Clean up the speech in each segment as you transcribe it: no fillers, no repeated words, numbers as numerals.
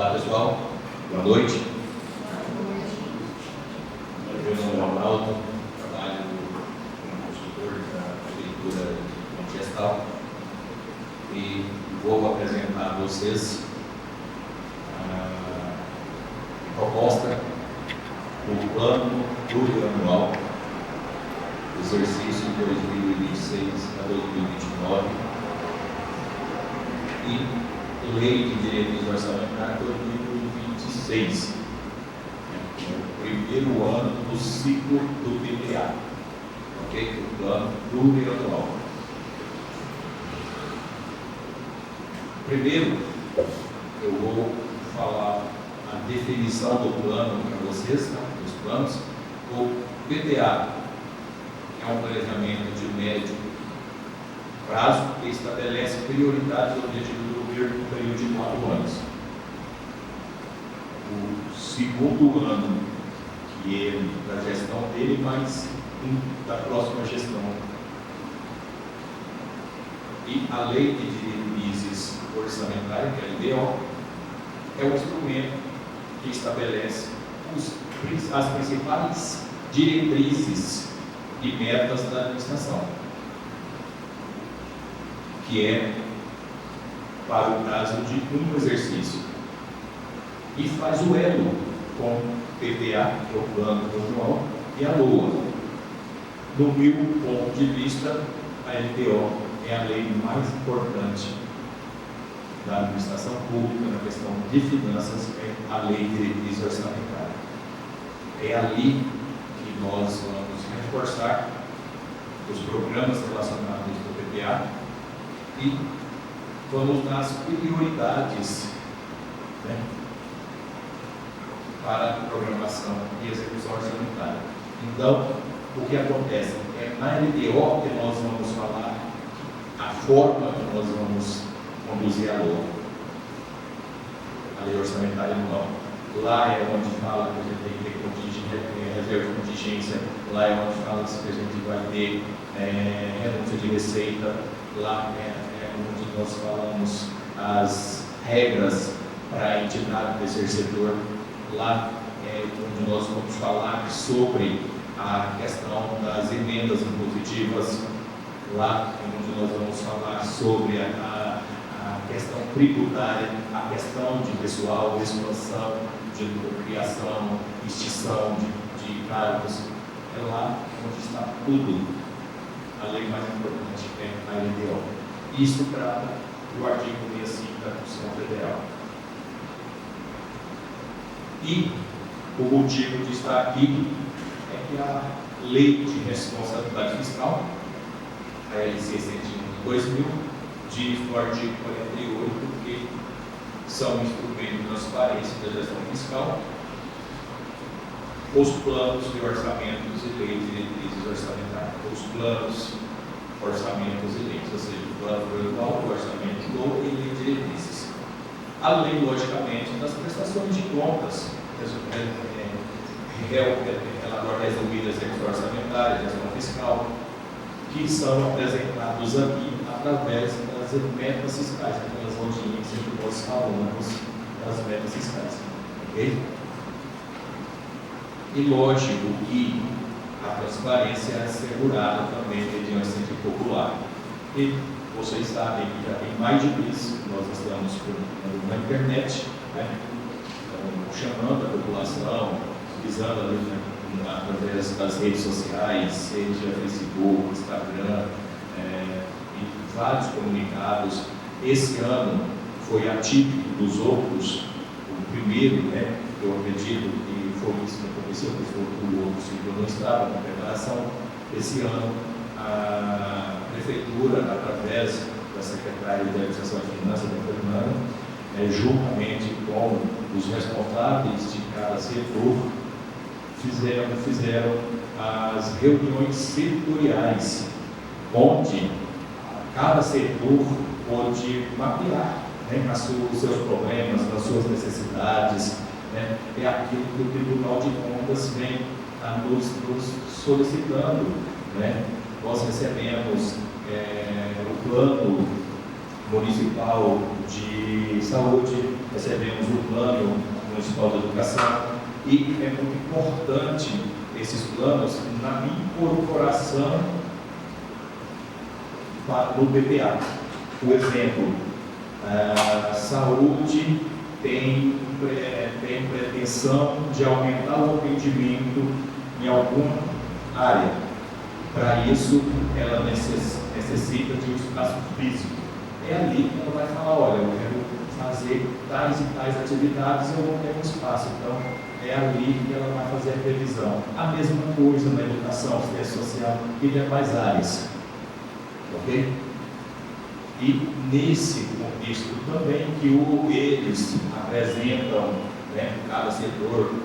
Olá pessoal, boa noite. Meu nome é Ronaldo, trabalho como consultor da Prefeitura de Gestal e vou apresentar a vocês a proposta do plano plurianual do exercício de 2026 a 2029 e Lei de Diretrizes Orçamentárias 2026, o primeiro ano do ciclo do PPA, ok? Do plano plurianual. Primeiro, eu vou falar a definição do plano para vocês, tá? Dos planos. O PPA é um planejamento de médio prazo que estabelece prioridades e objetivos do governo no período de 4 anos. O segundo ano, que é da gestão dele, mas da próxima gestão. E a Lei de Diretrizes Orçamentárias, que é a LDO, é o instrumento que estabelece as principais diretrizes e metas da administração, que é para o caso de um exercício, e faz o elo com o PPA, que é o plano anual, e a LOA. No meu ponto de vista, a LDO é a lei mais importante da administração pública na questão de finanças, é a Lei de Diretrizes Orçamentárias. É ali que nós vamos reforçar os programas relacionados ao PPA e vamos dar as prioridades, né, para a programação e execução orçamentária. Então, o que acontece? É na LDO que nós vamos falar a forma que nós vamos conduzir a LOA, a Lei Orçamentária Anual. Lá é onde fala que a gente tem que ter reserva de contingência, lá é onde fala que a gente vai ter renúncia de receita, lá é onde nós falamos as regras para a entidade do terceiro setor, lá é onde nós vamos falar sobre a questão das emendas impositivas, lá é onde nós vamos falar sobre a questão tributária, a questão de pessoal, expansão, de criação, extinção de cargos. É lá onde está tudo. A lei mais importante é a LDO. Isso trata do artigo 65 da Constituição Federal. E o motivo de estar aqui é que a Lei de Responsabilidade Fiscal, a LC 101 de 2000, diz no artigo 48 que são instrumentos de transparência da gestão fiscal os planos de orçamentos e leis de diretrizes orçamentárias, os planos, orçamentos e leis, ou seja, o plano anual, o orçamento e lei de diretrizes. Além, logicamente, das prestações de contas, relatório resumido da execução orçamentária, gestão fiscal, que são apresentados aqui através das metas fiscais, aquelas ondinhas que nós falamos das metas fiscais. Ok? E lógico que a transparência é assegurada também mediante ciência popular. E vocês sabem que já tem mais de mês que nós estamos na internet, né? Então, chamando a população, visando ali, né, através das redes sociais, seja Facebook, Instagram, e vários comunicados. Esse ano foi atípico dos outros, o primeiro, né, que eu acredito que foi isso que aconteceu, que foi o outro ciclo não estava na preparação. Esse ano, a Prefeitura, através da Secretaria de Administração e Finanças, da Fernanda, juntamente com os responsáveis de cada setor, fizeram as reuniões setoriais, onde cada setor pode mapear, né, os seus problemas, as suas necessidades, né, é aquilo que o Tribunal de Contas vem nos solicitando, né. Nós recebemos o plano municipal de de saúde, recebemos o plano municipal de educação, e é muito importante esses planos na incorporação no PPA. Por exemplo, a saúde tem pretensão de aumentar o atendimento em alguma área. Para isso, ela necessita de um espaço físico. É ali que ela vai falar, olha, eu quero fazer tais e tais atividades, eu vou ter um espaço. Então, é ali que ela vai fazer a previsão. A mesma coisa na educação, assistência social e demais áreas. Ok? E nesse contexto também que eles apresentam, né, cada setor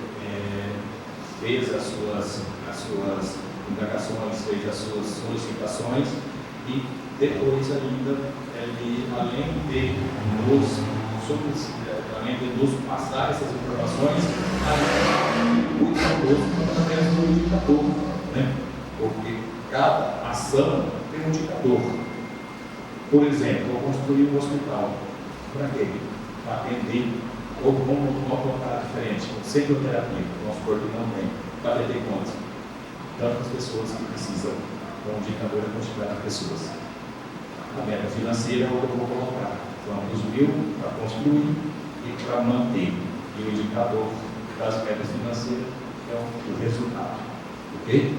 fez as suas indagações, fez as suas solicitações, e depois ainda, além de nos passar essas informações, cuida conosco através do indicador, né? Porque cada ação tem um indicador. Por exemplo, eu construí um hospital. Para quê? Para atender, ou vamos colocar diferente, sem bioterapia, vamos supor que não tem, para atender quantas? Tantas pessoas que precisam, com o indicador da quantidade de pessoas. A meta financeira é o que eu vou colocar. Quantos mil para construir e para manter. E o indicador das metas financeiras é o resultado. Ok?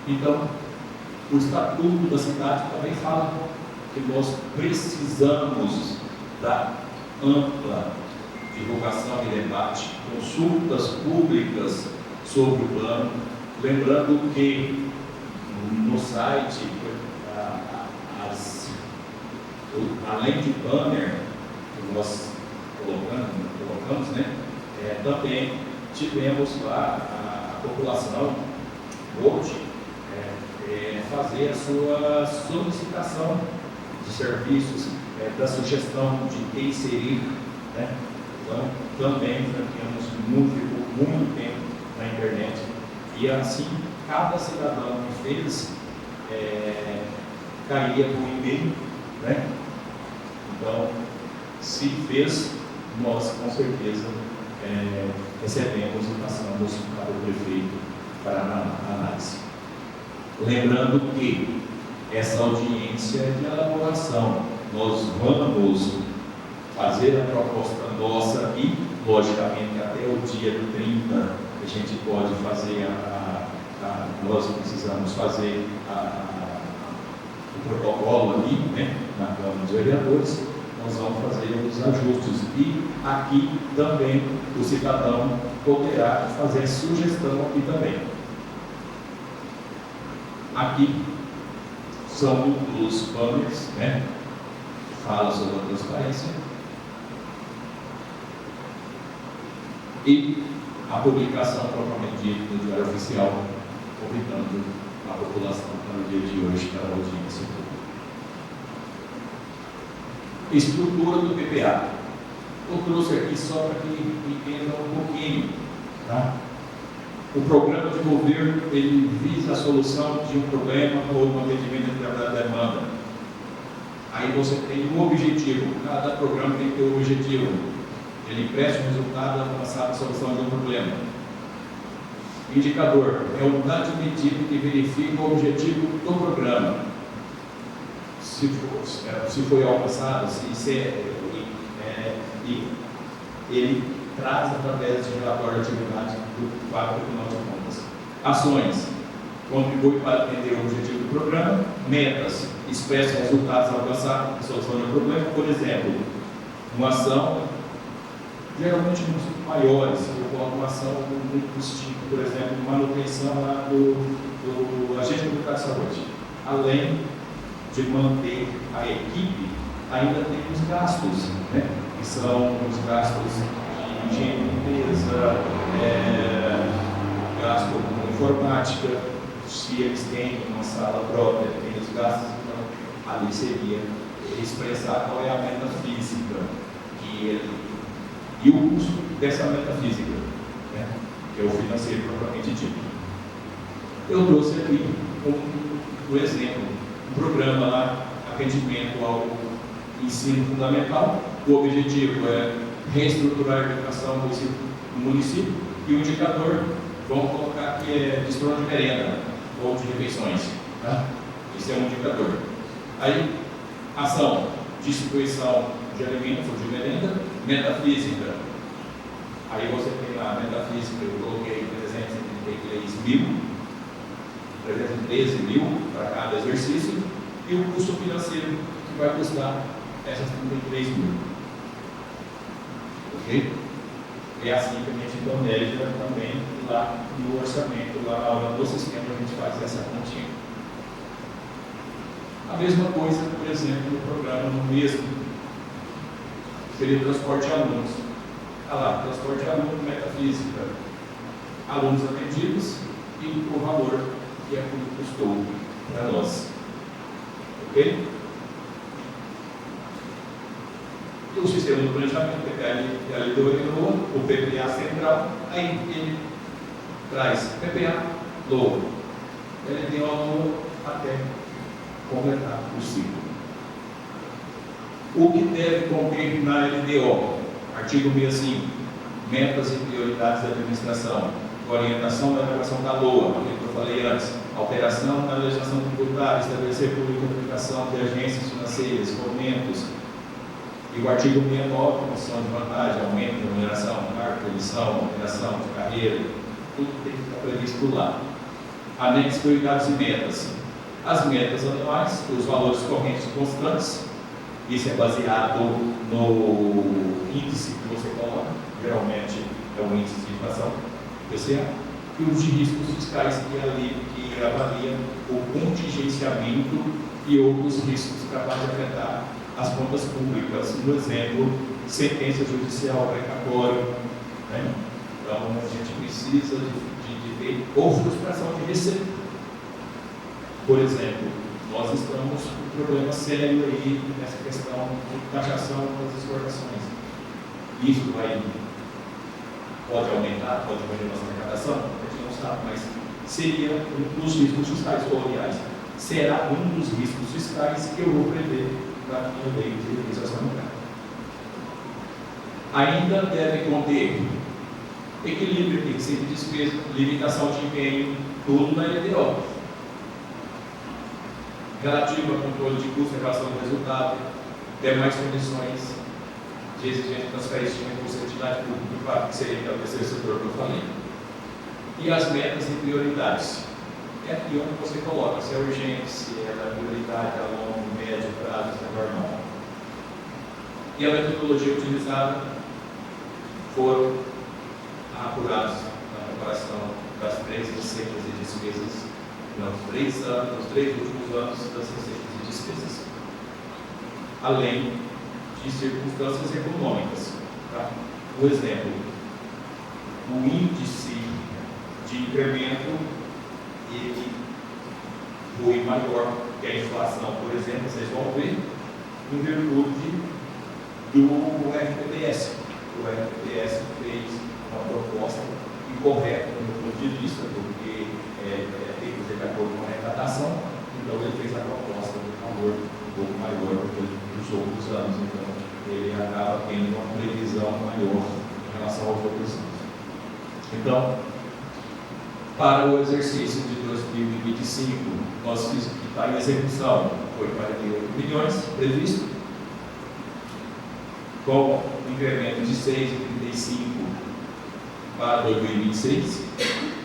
Então, o Estatuto da Cidade também fala que nós precisamos da ampla divulgação e debate, consultas públicas sobre o plano, lembrando que no site, além de banner que nós colocamos, né, também tivemos lá a população pôde fazer a sua solicitação de serviços, da sugestão de que inserir, né? Então, também temos muito tempo na internet, e assim, cada cidadão que fez, caía por e-mail, né? Então, se fez, nós com certeza recebemos e passamos para o prefeito para análise. Lembrando que essa audiência é de elaboração, nós vamos fazer a proposta nossa e, logicamente, até o dia 30 a gente pode fazer nós precisamos fazer o protocolo ali, né, na Câmara dos Vereadores, nós vamos fazer os ajustes. E aqui também o cidadão poderá fazer sugestão aqui também. Aqui são os banners, né? Fala sobre a transparência. E a publicação propriamente dita no Diário Oficial, convidando a população para o dia de hoje para a audiência pública. Estrutura do PPA. Eu trouxe aqui só para que entenda um pouquinho, tá? O programa de governo, ele visa a solução de um problema ou um atendimento da demanda. Aí você tem um objetivo, cada programa tem que ter um objetivo. Ele presta um resultado alcançado na solução de um problema. Indicador é a unidade de medida que verifica o objetivo do programa. Se foi alcançado, ele traz através de relatório de atividade do quadro Tribunal de Contas. Ações: contribui para atender o objetivo do programa. Metas: expressa resultados alcançados na solução de um problema. Por exemplo, uma ação, geralmente muito maiores, eu coloco uma ação muito distinta, por exemplo, manutenção lá do agente comunitário de saúde. Além de manter a equipe, ainda tem os gastos, né? Que são os gastos de higiene e limpeza, gasto com informática, se eles têm uma sala própria, tem os gastos, então ali seria expressar qual é a metafísica e o custo dessa metafísica, né? Que é o financeiro propriamente dito. Eu trouxe aqui um exemplo, um programa lá, a atendimento ao ensino fundamental. O objetivo é reestruturar a educação do município, e o indicador, vamos colocar que é de estouro de merenda ou de refeições. Tá? Esse é um indicador. Aí, ação, distribuição de alimentos ou de merenda, metafísica. Aí você tem lá a metafísica, eu coloquei 313 mil para cada exercício, e o custo financeiro que vai custar essas 33 mil. Ok? É assim que a gente então mede também lá no orçamento, lá na aula do sistema, a gente faz essa continha. A mesma coisa, por exemplo, no programa no mesmo seria transporte de alunos. Olha lá, transporte de alunos, metafísica, alunos atendidos e o valor que é quanto custou para nós. Ok? E o sistema do planejamento, LDO, o PPA central, aí ele traz PPA, LOA, LDO até completar o ciclo. O que deve conter na LDO? Artigo 65, metas e prioridades da administração, orientação da elaboração da LOA, aquilo que eu falei antes, alteração na legislação tributária, estabelecer pública aplicação de agências financeiras, fomentos, e o artigo 69, promoção de vantagem, aumento de remuneração, cargo, comissão, alteração de carreira, tudo tem que estar previsto lá. Anexo prioridades e metas. As metas anuais, os valores correntes constantes, isso é baseado no índice que você coloca, geralmente é o índice de inflação, PCA, e os de riscos fiscais que avaliam o contingenciamento e outros riscos capazes de afetar as contas públicas, por exemplo, sentença judicial precatória, né? Então a gente precisa de ter ou frustração de receita. Por exemplo, nós estamos com um problema sério aí nessa questão de taxação das exportações. Isso pode aumentar, pode diminuir nossa arrecadação? A gente não sabe, mas seria um dos riscos fiscais, ou aliás, será um dos riscos fiscais que eu vou prever na minha lei de legislação monetária. Ainda deve conter equilíbrio, eficiência de despesa, limitação de empenho, tudo na LDO. Relativo ao controle de custo em relação ao resultado, demais condições de exigência de transferência de recursos à entidade pública, que seria o terceiro setor que eu falei. E as metas e prioridades. É aqui onde você coloca se é urgente, se é da prioridade a longo, médio, prazo, se é normal. E a metodologia utilizada foram apurados na preparação das 3 receitas e despesas nos 3 últimos anos das receitas e despesas, além de circunstâncias econômicas. Tá? Um exemplo, o índice de incremento ele foi maior que a inflação, por exemplo, vocês vão ver, em virtude do FPTS. O FPTS fez uma proposta incorreta do meu ponto de vista, porque tem que fazer de acordo com a arrecadação, então ele fez a proposta de valor um pouco maior do que os outros anos, então ele acaba tendo uma previsão maior em relação aos outros anos. Então, para o exercício de 2025, nós fizemos que está em execução, foi 48 milhões previsto, com incremento de 6,35 para 2026,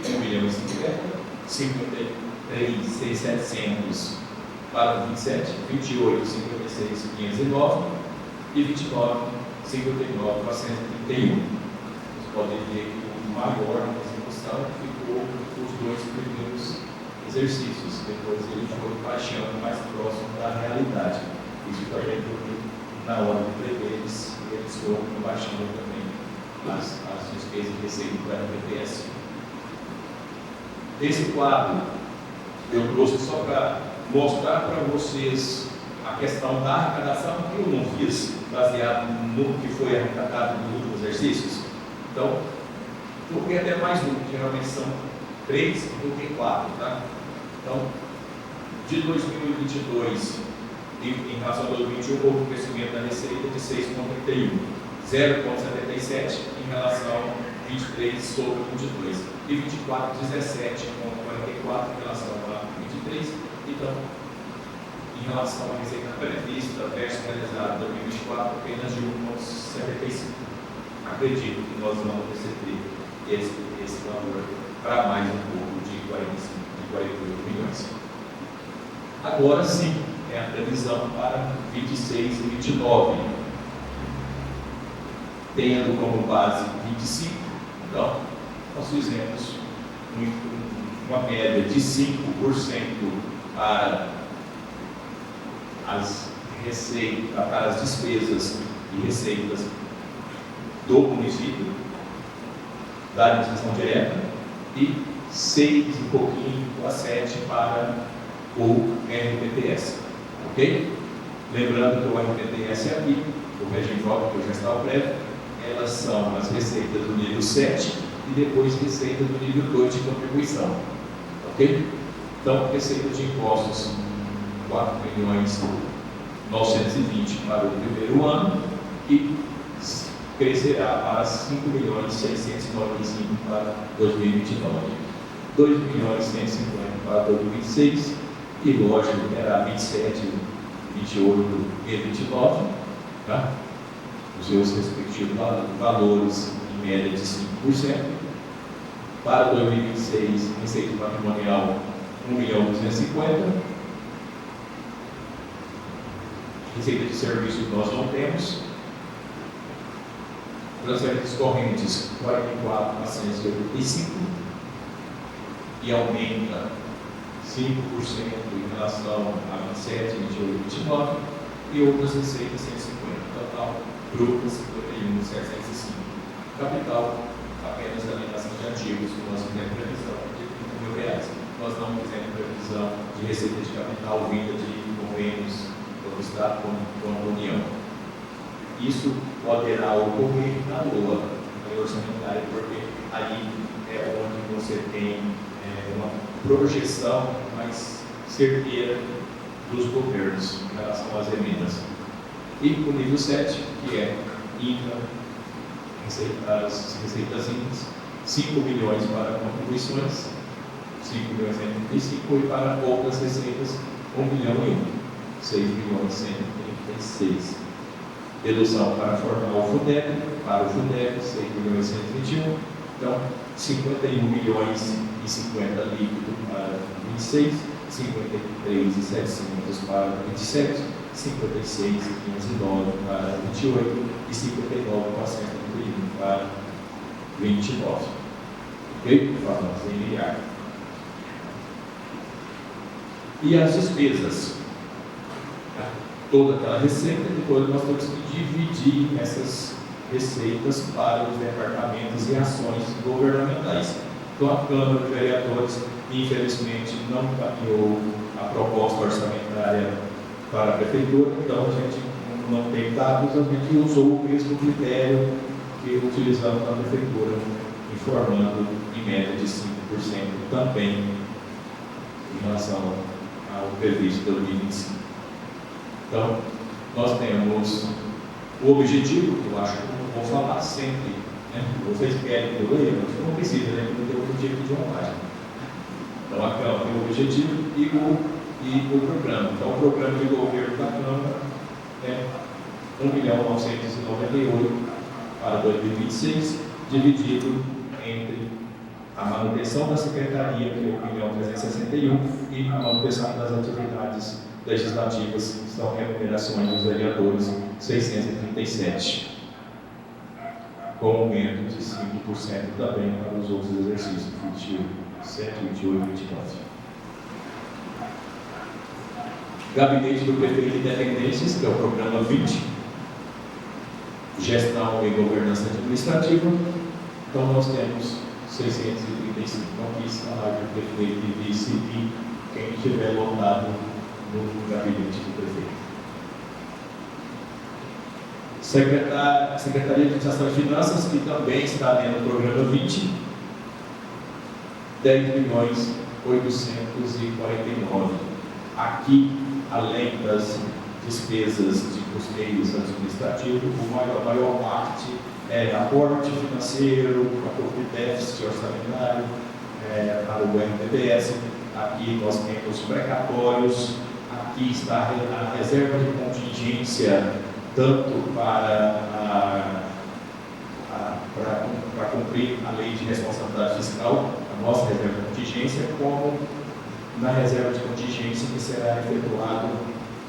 1 milhão e 50, 53,700 para 27, 28, 56, 509 e 29, 59, 431. Vocês podem ver que o maior na execução ficou os 2 primeiros exercícios, depois ele foi baixando mais próximo da realidade. Isso também porque na hora de prever eles foram baixando também as despesas de receita para a FPTS. Esse quadro eu trouxe só para mostrar para vocês a questão da arrecadação que eu não fiz, baseado no que foi arrecadado nos últimos exercícios. Então, porque até mais um, geralmente são 3 do que 4, tá? Então, de 2022, E em relação a 2021, houve um crescimento da receita de 6,31, 0,77 em relação a 23 sobre 22, e 24, 17,44 em relação a 23. Então, em relação à receita prevista versus realizada em 2024, apenas de 1,75. Acredito que nós vamos receber esse valor para mais um pouco de 48 milhões. Agora sim, é a previsão para 26 e 29. Tendo como base 25, então, nós fizemos uma média de 5% para as receitas, para as despesas e receitas do município, da administração direta, e 6 e pouquinho a 7 para o RPTS, ok? Lembrando que o RPTS aqui, o regime próprio que eu já estava prévio, elas são as receitas do nível 7 e depois receitas do nível 2 de contribuição, ok? Então, receita de impostos 4.920 para o primeiro ano e crescerá para 5.695 para 2029, 2.150 para 2026 e, lógico, terá 27, 28 e 29, tá? Os seus respectivos valores em média de 5%. Para 2026, receita patrimonial 1.250.000. Receita de serviços nós não temos. Transferências correntes 44.485 e aumenta 5% em relação a 27, 28, 29 e outras receitas 150. Total, bruta 51.705. Capital, apenas a alienação de ativos, que nós fizemos previsão de R$30.000. Nós não fizemos previsão de receita de capital vinda de convênios do Estado com a União. Isso poderá ocorrer na lei orçamentária, porque aí é onde você tem uma projeção mais certeira dos governos em relação às emendas. E o nível 7, que é INCA, as receitas INCAs, 5 milhões para contribuições, 5.135, e para outras receitas, 1.001, 6.136. Dedução para formar o FUNDEB, para o FUNDEB, 6.121. Então, 51.050 líquido para 26, 53.700 para 27, 56.509 para 28 e 59.431 para 29. Ok? Falamos em milhar. E as despesas? Toda aquela receita, depois nós temos que dividir essas receitas para os departamentos e ações governamentais. Então, a Câmara de Vereadores, infelizmente, não encaminhou a proposta orçamentária para a Prefeitura, então a gente não tem dados, a gente usou o mesmo critério que utilizamos na Prefeitura, informando em média de 5% também em relação ao previsto de 2025. Então, nós temos o objetivo, que eu acho que eu vou falar sempre, né? Vocês querem que eu leia, mas não precisa, né? Porque tem o objetivo de uma página. Então, a Câmara tem o objetivo e o programa. Então, o programa de governo da Câmara é 1.998 para 2026, dividido entre a manutenção da Secretaria, que é 1.361, e a manutenção das atividades legislativas, que são remunerações dos vereadores, 637, com aumento de 5% também para os outros exercícios, 27, 28 e 29. Gabinete do Prefeito de Dependências, que é o programa 20, Gestão e Governança Administrativa. Então, nós temos 635. Então, aqui salário do prefeito e vice e quem estiver lotado no gabinete do prefeito. Secretaria de Administração e Finanças, que também está dentro do programa 20, 10.849. Aqui, além das despesas de custeios administrativos, a maior parte é aporte financeiro, acordo de déficit orçamentário, para o RTBS. Aqui nós temos precatórios, aqui está a reserva de contingência, tanto para cumprir a lei de responsabilidade fiscal, a nossa reserva de contingência, como na reserva de contingência que será efetuado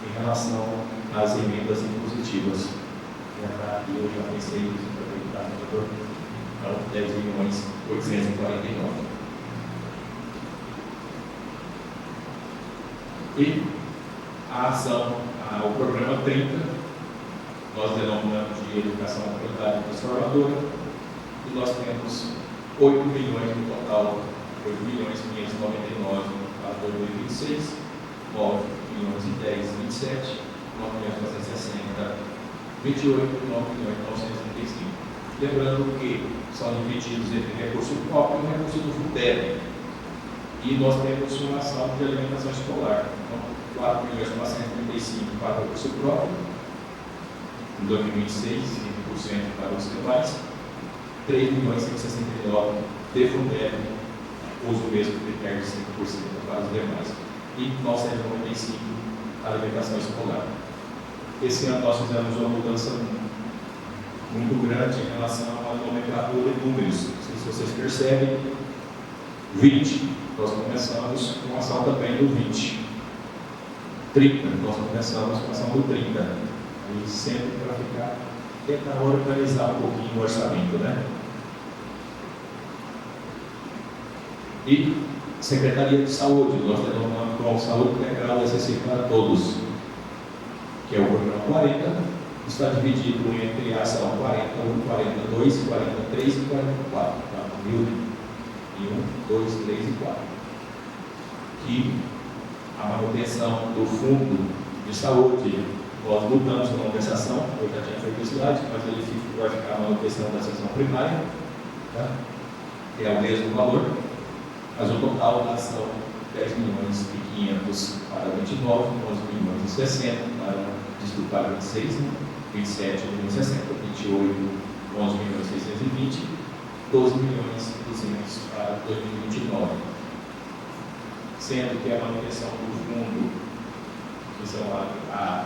em relação às emendas impositivas. Eu já pensei nisso para aproveitar, então, 10.849. E a ação, o programa 30, nós denominamos de educação comunitária transformadora, e nós temos 8 milhões no total, 8.599 para 2026, 9 milhões e 10, 27, 9 milhões e 460, 28, 9 milhões e 935. Lembrando que são divididos entre recurso próprio e recurso do FUDEB. E nós temos uma ação de alimentação escolar. Então, 4 milhões e 435 para o recurso próprio, em 2026, 20% para os demais, 3 milhões e 169 de FUDEB, uso mesmo critério de 5% para os demais, e 995 para a alimentação escolar. Esse ano nós fizemos uma mudança muito grande em relação à nomenclatura de números. Não sei se vocês percebem, 20, nós começamos com a ação também do 20. 30, nós começamos com a ação do 30. E sempre para tentar organizar um pouquinho o orçamento, né? E Secretaria de Saúde, nós denominamos como Saúde Integral e Acessível para Todos, que é o programa 40, está dividido entre a ação 41, 42, 43 e 44, tá? 1, 2, 3 e 4. Que a manutenção do fundo de saúde, nós mudamos a nome dessa ação, eu já tinha feito o slide, mas ele vai ficar a manutenção da seção primária, tá? Que é o mesmo valor, mas o total da ação 10 milhões e 500 para 29, 11 milhões e 60 para 26, 27 milhões e 60, 28, 11 milhões e 620, 12 milhões e 200 para 2029. Sendo que a manutenção do fundo, que são a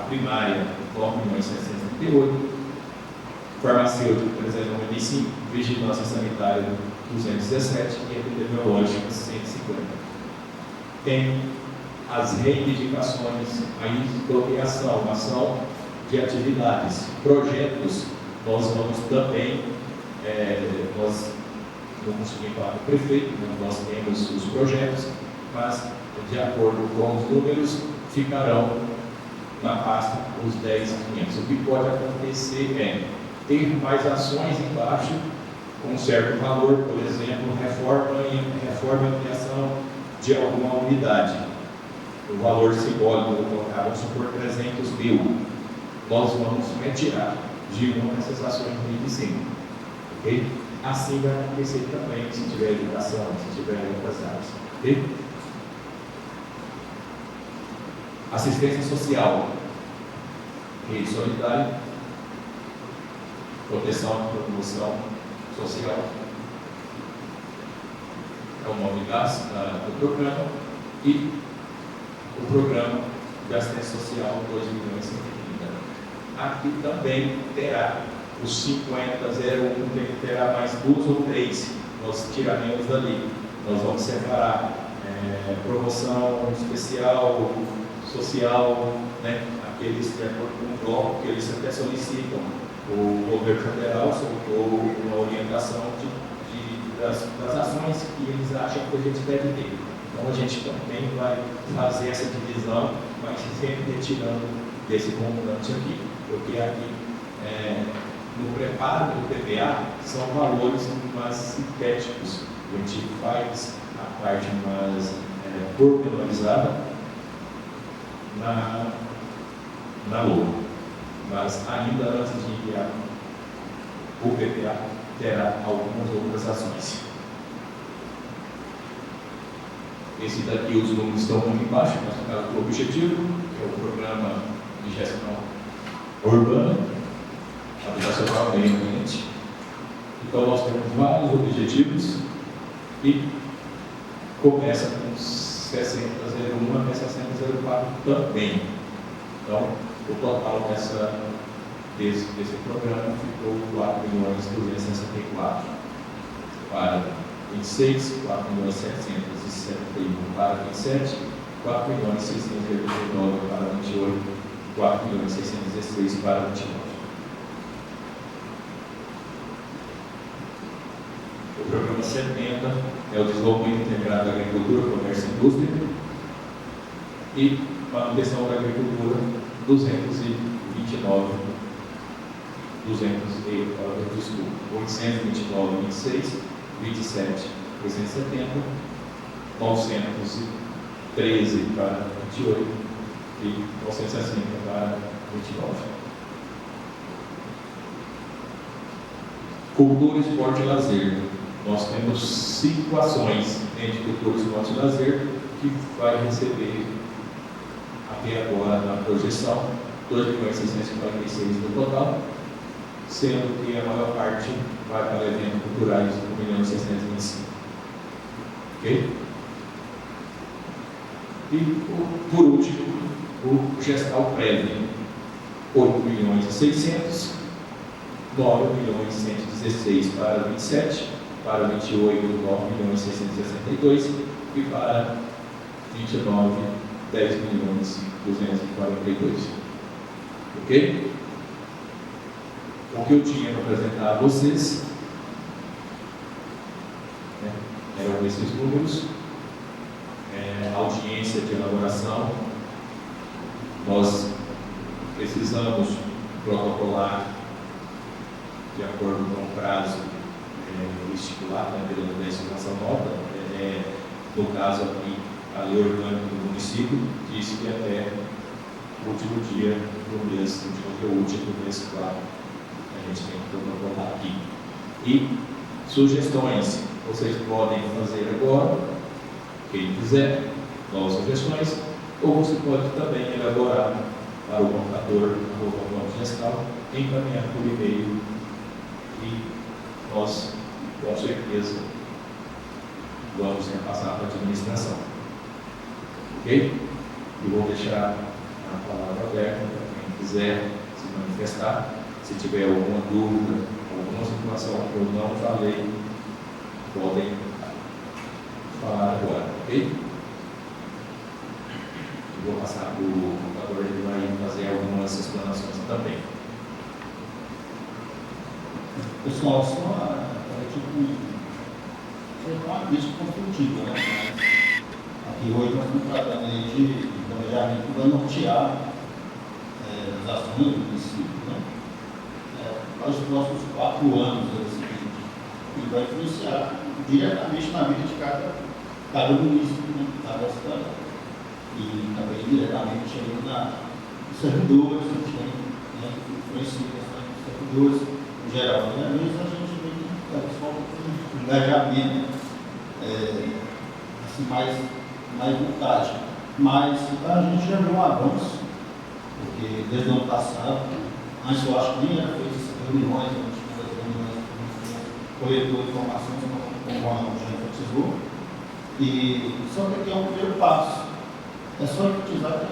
primária, 9 milhões e 738, farmacêutico 395, vigilância sanitária 217 e epidemiológica 150. Tem as reivindicações, aí coloquei ação de atividades, projetos, nós vamos também, nós não conseguimos falar com o prefeito, nós temos os projetos, mas de acordo com os números, ficarão na pasta os 10.500. O que pode acontecer é ter mais ações embaixo, com um certo valor, por exemplo, reforma e ampliação de alguma unidade. O valor simbólico, vou colocar, vamos supor 300 mil. Nós vamos retirar de uma dessas ações de cima. Ok? Assim vai acontecer também, se tiver educação, se tiver outras áreas. Ok? Assistência social, rede solidária, proteção e promoção social, é o nome do programa, e o programa de assistência social 2 milhões e 130. Aqui também terá os 5001, terá mais 2 ou 3, nós tiraremos dali, nós vamos separar promoção especial, social, né? Aqueles de acordo com o bloco que eles até solicitam. O governo federal soltou uma orientação das ações que eles acham que a gente deve ter. Então a gente também vai fazer essa divisão, mas sempre retirando desse montante aqui, porque aqui no preparo do PPA são valores mais sintéticos. A gente faz a parte mais pormenorizada na LOA, mas ainda antes de enviar o PPA terá algumas outras ações. Esse daqui os números estão muito embaixo, mas por causa do objetivo, que é o programa de gestão urbana, habitacional, meio ambiente. Então, nós temos vários objetivos e começa com 6001 até 6004 também. Então, o total desse programa ficou 4.264 para 26, 4.771 para 27, 4.689 para 28, 4.616 para 29. O programa 70 é o desenvolvimento integrado da agricultura, comércio e indústria e manutenção da agricultura 829, 26, 27, 870, 913 para 28 e 960 para 29. Cultura, esporte e lazer. Nós temos 5 ações de cultura, esporte e lazer que vai receber até agora na projeção 2.646 no total, sendo que a maior parte vai para eventos culturais 1.625. Ok? E por último, o gestal prévio 8.600.000, 9.116 para 27, para 28, 9.662 e para 29, 10.242. Ok? O que eu tinha para apresentar a vocês eram esses números. Audiência de elaboração. Nós precisamos protocolar de acordo com o prazo estipulado pela legislação nova. No caso aqui, a lei orgânica do município diz que até o último dia do mês, último do mês 4, a gente tem que protocolar aqui. E sugestões, vocês podem fazer agora, quem quiser, novas sugestões, ou você pode também elaborar para o contador, o gestal, encaminhar por e-mail e nós, com certeza, vamos repassar para a administração. Ok? E vou deixar a palavra aberta para quem quiser se manifestar. Se tiver alguma dúvida, alguma situação que eu não falei, podem falar agora, ok? Eu vou passar para o contador, ele vai fazer algumas explanações também. Pessoal, só uma crítica construtiva, né? Aqui hoje nós estamos tratando aí de planejamento que vai nortear as ações do município, né? Para os próximos 4 anos, e vai influenciar diretamente na vida de cada município, né? Cada cidade. E também diretamente aí nos servidores, a gente tem influencia dos servidores em geral. E às vezes a gente vê que o pessoal tem um engajamento, assim, mais vontade. Mas a gente já viu um avanço, porque desde o ano passado, antes eu acho que nem era feito essas reuniões, a gente fez as reuniões coletou informações como o Ronaldo já enfatizou. E só que aqui é um primeiro passo. É só enfatizar que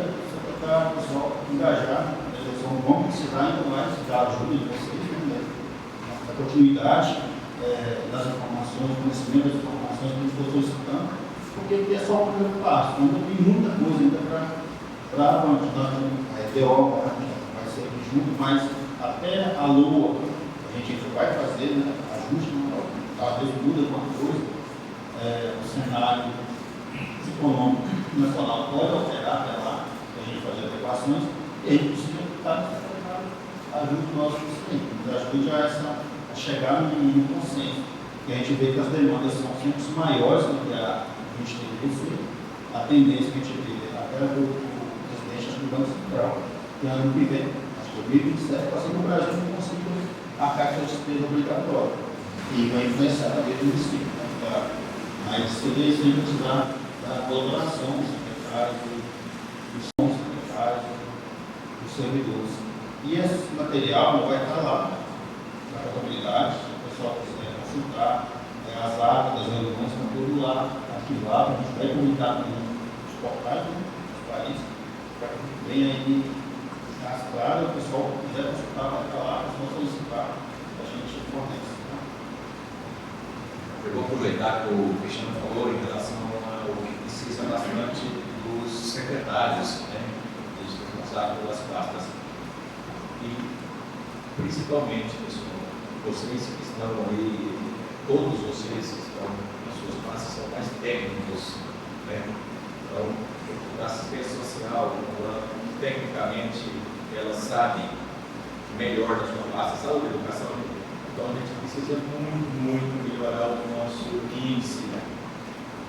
para o pessoal engajar, eles vão precisar ainda mais da ajuda de vocês, né? Da continuidade das informações, do conhecimento das informações que a gente for solicitando, porque aqui é só o primeiro passo. Ainda tem muita coisa ainda para avançar. A EDO vai ser junto, mas até a LOA a gente vai fazer, né? Ajuste, às vezes muda alguma coisa, o cenário econômico nacional pode alterar até lá, para a gente fazer adequações, e a gente precisa estar nesse cenário, ajude o nosso presidente, nos ajude a chegar num consenso, que a gente vê que as demandas são sempre maiores do que a gente tem que ser, a tendência que a gente vê até do presidente do Banco Central, que ano que vem, acho que 2027, para ser no Brasil não consiga arcar com a despesa obrigatória, e vai influenciar a vida do município. Mas seria isso aí precisar da colaboração dos secretários, dos secretários, dos servidores. E esse material vai estar lá, na contabilidade, se o pessoal quiser consultar, as atas das reuniões estão tudo lá, arquivado, a gente vai comunicar com os portais, né, dos países, para que venha aí as claras, o pessoal quiser consultar, vai estar lá, é só solicitar, a gente fornece. Tá? Eu vou aproveitar que o Cristiano falou em relação ao que precisa bastante dos secretários, né, dos responsáveis pelas pastas. E, principalmente, pessoal, vocês que estão aí, todos vocês que estão nas suas pastas são mais técnicos, né? Então, a assistência social, ela, tecnicamente, ela sabe melhor da sua pasta, saúde, educação. Então, a gente precisa muito melhorar o nosso índice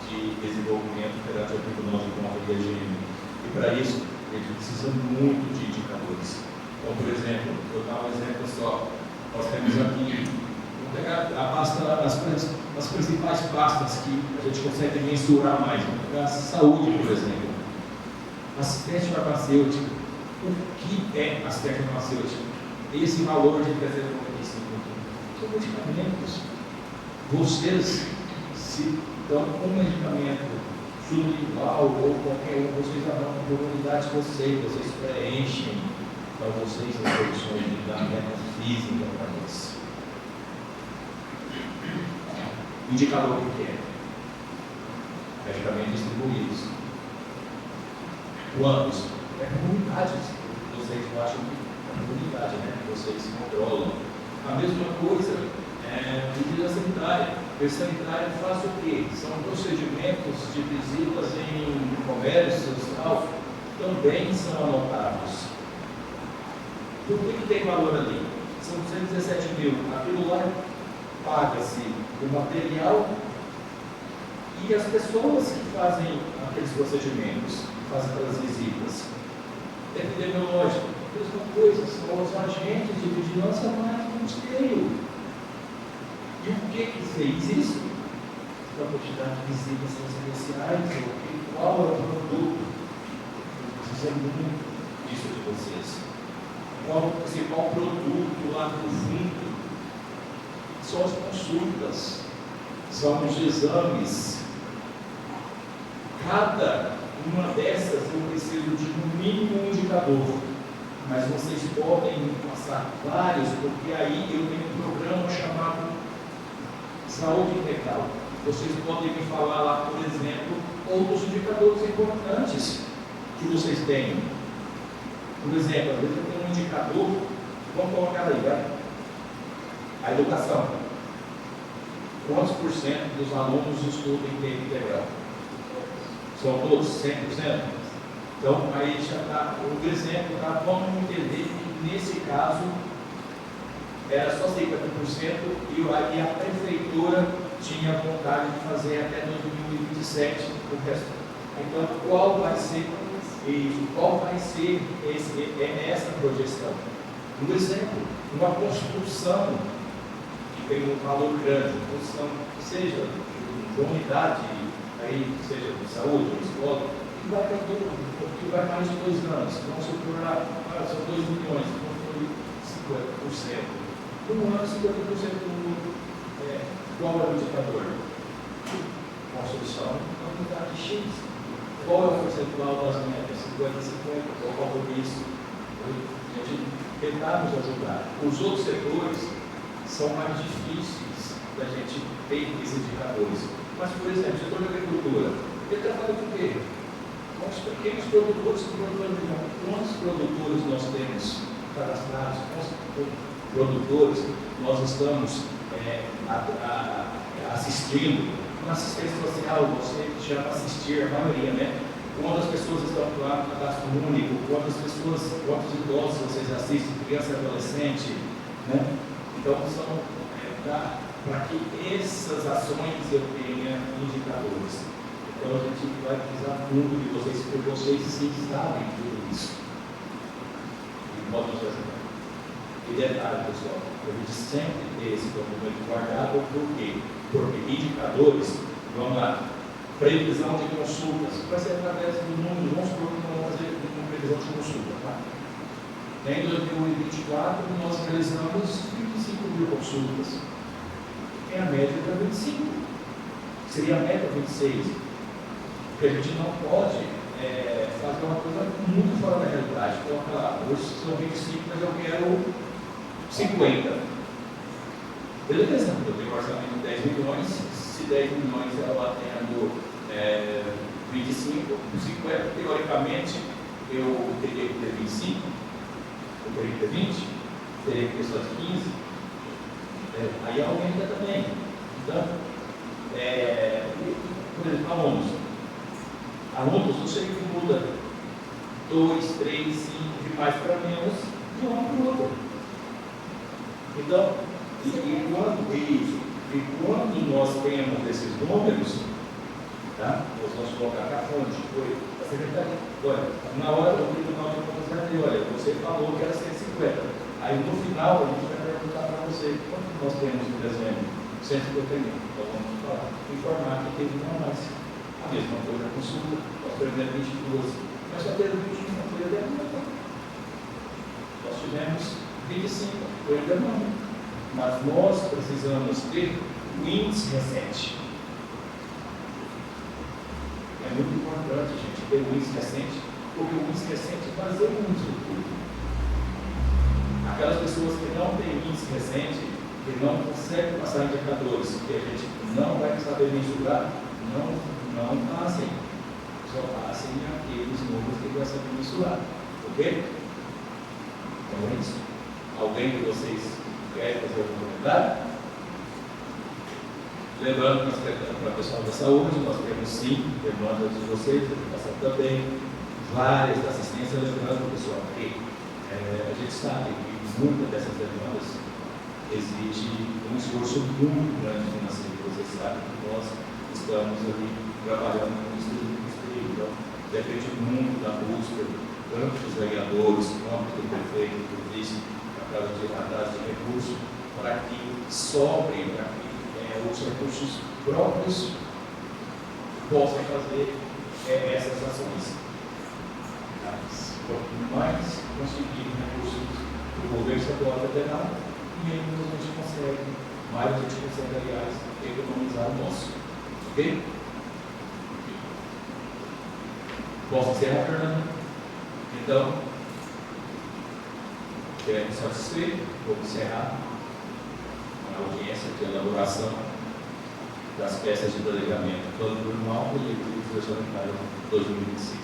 de desenvolvimento perante o Tribunal de Contas e Regime. E, para isso, a gente precisa muito de indicadores. Então, por exemplo, eu vou dar um exemplo só. Nós temos aqui, vamos pegar a pasta, as principais pastas que a gente consegue mensurar mais. Vamos pegar a saúde, por exemplo. Assistência farmacêutica. O que é assistência farmacêutica? Esse valor de 395 são medicamentos. Vocês, se dão um medicamento sublingual ou qualquer um, vocês já dão por unidade de vocês preenchem para vocês as soluções de dar metafísica para nós. Indicador o que é? Medicamentos distribuídos. Quantos? É comunidades. Vocês acham que é comunidade, né? Vocês controlam. A mesma coisa é vigilância sanitária. A sanitária faz o quê? São procedimentos de visitas em comércios e tal, também são anotados. Por que tem valor ali? São 217 mil. Aquilo lá paga-se o material e as pessoas que fazem aqueles procedimentos, que fazem aquelas visitas. Epidemiológico, a mesma coisa, são os agentes de vigilância mais do Ministério. E o que fez isso? A quantidade de visitas residenciais, qual é o produto? Precisamos muito disso de vocês. Qual o principal produto lá no fundo? São as consultas, são os exames. Cada uma dessas eu preciso de no mínimo um indicador, mas vocês podem me passar vários, porque aí eu tenho um programa chamado Saúde Integral. Vocês podem me falar lá, por exemplo, outros indicadores importantes que vocês têm. Por exemplo, às vezes eu tenho um indicador, vamos colocar aí, vai? A educação. Quantos por cento dos alunos estudam em tempo integral? São todos 100%? Então, aí já está o exemplo, tá? Vamos entender que nesse caso era só 50% e a prefeitura tinha vontade de fazer até 2027 o resto. Então, qual vai ser essa projeção? Um exemplo, uma construção que tem um valor grande, construção que seja de unidade, aí, seja de saúde, de escola, que vai para todo mundo, que vai mais de 2 anos, vamos supor, são 2 milhões, construir 50%. Um ano, 50% qual é o indicador? Construção, uma unidade X. Qual é o percentual das metas? 50-50, qual é o compromisso? A gente tentar nos ajudar. Os outros setores são mais difíceis da gente ter esses indicadores. Mas, por exemplo, o setor de agricultura, ele trabalha com o quê? Com os pequenos produtores que produzem. Quantos produtores nós temos cadastrados? Quantos produtores nós estamos assistindo? Na assistência social, você já assistir a maioria, né? Quantas pessoas estão lá no cadastro único? Quantos idosos vocês assistem? Criança e adolescente, né? Então, são para que essas ações eu tenha indicadores. Então, a gente vai precisar muito de vocês, porque vocês sim sabem tudo isso. E podem nos ajudar. E detalhe, pessoal, a gente sempre ter esse documento guardado, por quê? Porque indicadores, vamos lá, previsão de consultas, vai ser através do número, vamos supor que vamos fazer uma previsão de consulta, tá? Em 2024, nós realizamos 25 mil consultas. Tem a média para 25. Seria a meta 26. Porque a gente não pode fazer uma coisa muito fora da realidade. Então, hoje são 25, mas eu quero 50. Beleza, eu tenho um orçamento de 10 milhões. Se 10 milhões ela batendo 25, 50, teoricamente, eu teria que ter 25, eu teria que ter 20, teria que ter só de 15, aí aumenta também. Então, por exemplo, alunos, não sei que muda 2, 3, 5, de mais para menos, de um para o outro. Então, quando nós temos esses números, tá? Nós vamos colocar a fonte, foi a secretaria. Olha, na hora do Tribunal de Contas vai dizer, olha, você falou que era 150. Aí no final a gente vai perguntar para você, quanto nós temos no dezembro? 151. Então vamos falar, informar que teve uma mais. A mesma coisa a consulta, nós tivemos 22, mas só teve 21, não foi ainda não. Nós tivemos 25, foi ainda não. Mas nós precisamos ter o índice recente. É muito importante, gente, ter o índice recente, porque o índice recente baseia muito tudo. Aquelas pessoas que não têm índice recente, que não conseguem passar indicadores, que a gente não vai saber mensurar, não passem. Só passem aqueles números que vai saber mensurar. Ok? Então é isso. Alguém de vocês quer fazer algum comentário? Lembrando que nós temos para o pessoal da saúde, nós temos sim demandas de vocês, da educação também, várias da assistência, lembrando pessoal que a gente sabe que muitas dessas demandas exige um esforço muito grande financeiro. Vocês sabem que nós estamos ali trabalhando com isso então depende muito da busca, tanto dos vereadores, quanto do prefeito, do vice, atrás de recursos, para que sobrem, para que os recursos próprios possam fazer essas ações. Quanto mais conseguir recursos do governo estadual federal, menos a gente consegue, mais a gente consegue, aliás, economizar o nosso. Ok? Posso encerrar, Fernando? Então, queremos satisfeito, vou encerrar a audiência de elaboração das peças de planejamento plano anual e executivo orçamentário 2026.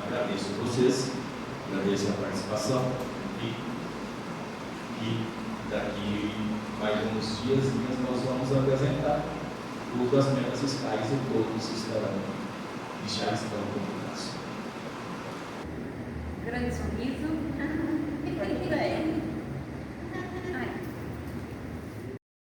Agradeço a vocês, agradeço a participação e daqui mais uns dias nós vamos apresentar as metas fiscais e todos já estão comunicados. Grande sorriso.